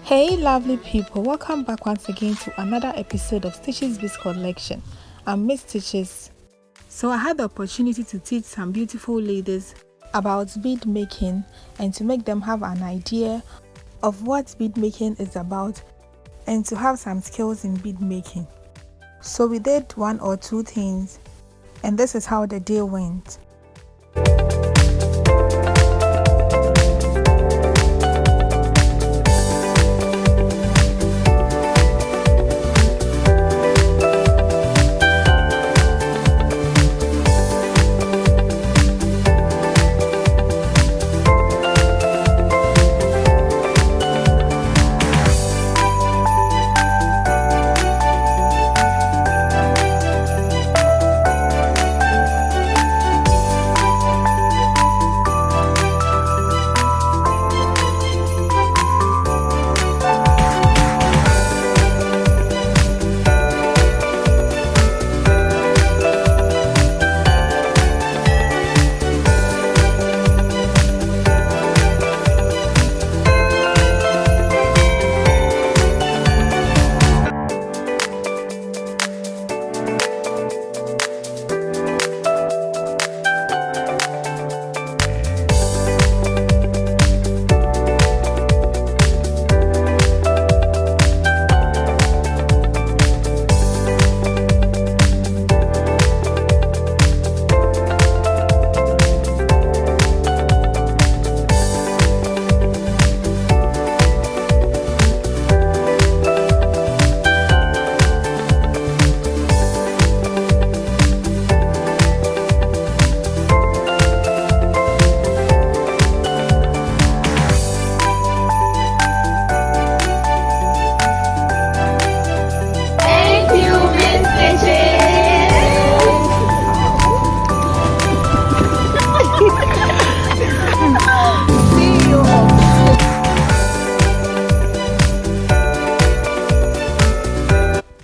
Hey lovely people, welcome back once again to another episode of Stitches Biz Collection. I'm Miss Stitches. So I had the opportunity to teach some beautiful ladies about bead making and to make them have an idea of what bead making is about and to have some skills in bead making. So we did one or two things and this is how the day went.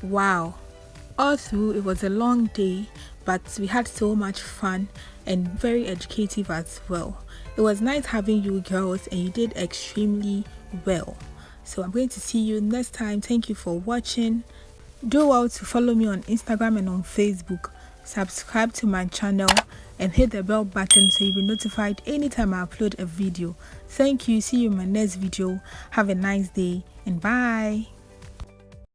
Wow, all through it was a long day, but we had so much fun and very educative as well. It was nice having you girls and you did extremely well. So I'm going to see you next time. Thank you for watching. Do well to follow me on Instagram and on Facebook. Subscribe to my channel and hit the bell button so you'll be notified anytime I upload a video. Thank you. See you in my next video. Have a nice day and bye.